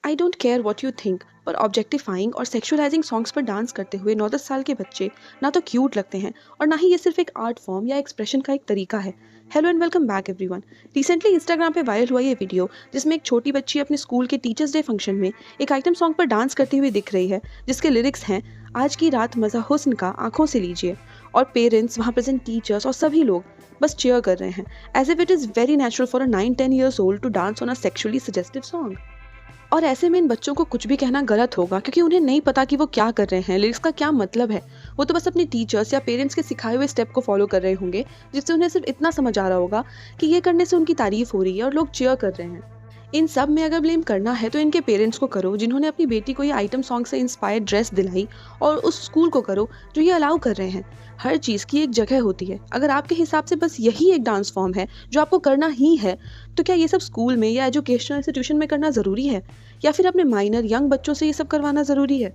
I don't care what you think, पर objectifying और सेक्शुअलाइजिंग songs पर डांस करते हुए 9-10 साल के बच्चे ना तो क्यूट लगते हैं और ना ही ये सिर्फ एक आर्ट फॉर्म या एक्सप्रेशन का एक तरीका है। Hello and welcome back everyone. Recently Instagram पे वायरल हुआ ये वीडियो जिसमें एक छोटी बच्ची अपने स्कूल के टीचर्स डे फंक्शन में एक आइटम सॉन्ग पर डांस करती हुई दिख रही है, जिसके लिरिक्स हैं आज की रात मज़ा हुस्न का आंखों से लीजिए। और पेरेंट्स, वहाँ प्रेजेंट टीचर्स और सभी लोग बस चीयर कर रहे हैं, as if it is very natural for a 9-10 years old to dance on a sexually suggestive song. और ऐसे में इन बच्चों को कुछ भी कहना गलत होगा, क्योंकि उन्हें नहीं पता कि वो क्या कर रहे हैं, लिरिक्स का क्या मतलब है। वो तो बस अपने टीचर्स या पेरेंट्स के सिखाए हुए स्टेप को फॉलो कर रहे होंगे, जिससे उन्हें सिर्फ इतना समझ आ रहा होगा कि ये करने से उनकी तारीफ हो रही है और लोग चीयर कर रहे हैं। इन सब में अगर ब्लेम करना है तो इनके पेरेंट्स को करो, जिन्होंने अपनी बेटी को ये आइटम सॉन्ग से इंस्पायर्ड ड्रेस दिलाई, और उस स्कूल को करो जो ये अलाउ कर रहे हैं। हर चीज़ की एक जगह होती है। अगर आपके हिसाब से बस यही एक डांस फॉर्म है जो आपको करना ही है, तो क्या ये सब स्कूल में या एजुकेशनल इंस्टीट्यूशन में करना ज़रूरी है, या फिर अपने माइनर यंग बच्चों से ये सब करवाना ज़रूरी है?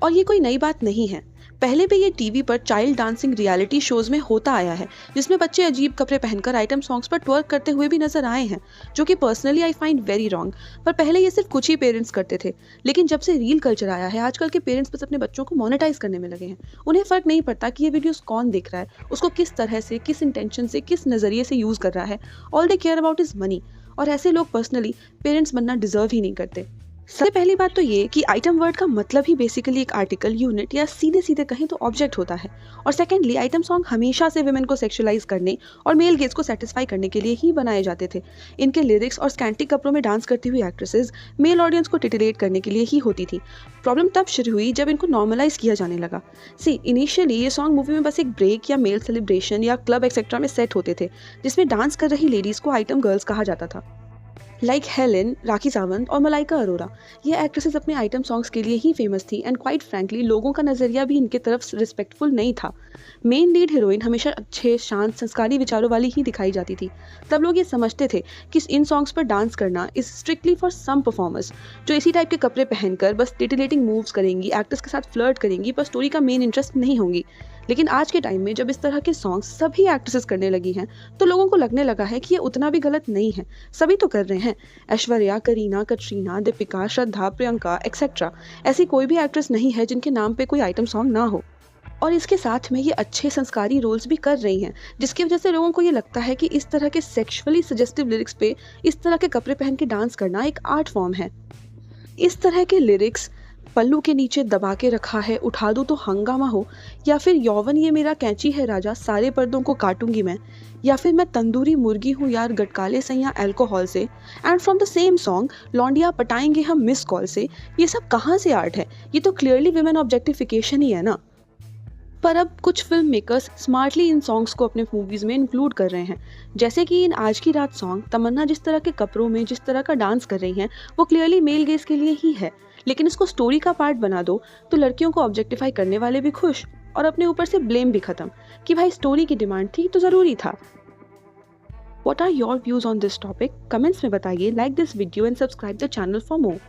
और ये कोई नई बात नहीं है। पहले भी ये टीवी पर चाइल्ड डांसिंग रियलिटी शोज में होता आया है, जिसमें बच्चे अजीब कपड़े पहनकर आइटम सॉन्ग्स पर ट्वर्क करते हुए भी नजर आए हैं, जो कि personally I find very wrong. पर पहले ये सिर्फ कुछ ही पेरेंट्स करते थे, लेकिन जब से रील कल्चर आया है, आजकल के पेरेंट्स बस अपने बच्चों को मोनेटाइज करने में लगे हैं। उन्हें फर्क नहीं पड़ता कि ये वीडियोस कौन देख रहा है, उसको किस तरह से, किस इंटेंशन से, किस नजरिए से यूज कर रहा है। All they care about is money, और ऐसे लोग पर्सनली पेरेंट्स बनना डिजर्व ही नहीं करते। सबसे पहली बात तो ये कि आइटम वर्ड का मतलब ही बेसिकली एक आर्टिकल, यूनिट या सीधे सीधे कहें तो ऑब्जेक्ट होता है। और सेकेंडली, आइटम सॉन्ग हमेशा से वुमेन को सेक्सुअलाइज करने और मेल गेज को सेटिस्फाई करने के लिए ही बनाए जाते थे। इनके लिरिक्स और स्कैंटी कपड़ों में डांस करती हुई एक्ट्रेसेस मेल ऑडियंस को टिटिलेट करने के लिए ही होती थी। प्रॉब्लम तब शुरू हुई जब इनको नॉर्मलाइज किया जाने लगा। इनिशियली ये सॉन्ग मूवी में बस एक ब्रेक या मेल सेलिब्रेशन या क्लब एक्सेट्रा में सेट होते थे, जिसमें डांस कर रही लेडीज को आइटम गर्ल्स कहा जाता था, लाइक हेलेन, राखी सावंत और मलाइका अरोरा। ये एक्ट्रेसेस अपने आइटम सॉन्ग्स के लिए ही फेमस थी, एंड क्वाइट फ्रैंकली लोगों का नज़रिया भी इनके तरफ रिस्पेक्टफुल नहीं था। मेन लीड हीरोइन हमेशा अच्छे, शांत, संस्कारी विचारों वाली ही दिखाई जाती थी। तब लोग ये समझते थे कि इन सॉन्ग्स पर डांस करना is strictly for some performers, जो इसी टाइप के कपड़े पहनकर बस टिटिलेटिंग मूव्स करेंगी, एक्टर्स के साथ फ्लर्ट करेंगी, पर स्टोरी का मेन इंटरेस्ट नहीं होंगी। लेकिन आज के टाइम में जब इस तरह के सॉन्ग्स सभी एक्ट्रेसेस करने लगी हैं, तो लोगों को लगने लगा है कि ये उतना भी गलत नहीं है। सभी तो कर रहे हैं, ऐश्वर्या, करीना, कटरीना, दीपिका, श्रद्धा, प्रियंका एक्सेट्रा। ऐसी कोई भी एक्ट्रेस नहीं है जिनके नाम पे कोई आइटम सॉन्ग ना हो। और इसके साथ में ये अच्छे संस्कारी रोल्स भी कर रही हैं, जिसकी वजह से लोगों को ये लगता है कि इस तरह के सेक्सुअली सजेस्टिव लिरिक्स पे इस तरह के कपड़े पहन के डांस करना एक आर्ट फॉर्म है। इस तरह के लिरिक्स, पल्लू के नीचे दबा के रखा है, उठा दूँ तो हंगामा हो, या फिर यौवन ये मेरा कैंची है राजा, सारे पर्दों को काटूंगी मैं, या फिर मैं तंदूरी मुर्गी हूँ यार, गटकाले सैया अल्कोहल से, and from the same song लौंडिया पटाएंगे हम मिस कॉल से, ये सब कहाँ से आर्ट है? ये तो क्लियरली विमेन ऑब्जेक्टिफिकेशन ही है ना। पर अब कुछ फिल्म मेकर्स स्मार्टली इन सॉन्ग्स को अपने मूवीज़ में इंक्लूड कर रहे हैं, जैसे कि इन आज की रात सॉन्ग। तमन्ना जिस तरह के कपड़ों में जिस तरह का डांस कर रही हैं, वो क्लियरली मेल गेज के लिए ही है, लेकिन इसको स्टोरी का पार्ट बना दो तो लड़कियों को ऑब्जेक्टिफाई करने वाले भी खुश, और अपने ऊपर से ब्लेम भी खत्म कि भाई स्टोरी की डिमांड थी तो ज़रूरी था। What are your views on this topic? Comments में बताइए, like this video and subscribe the channel for more.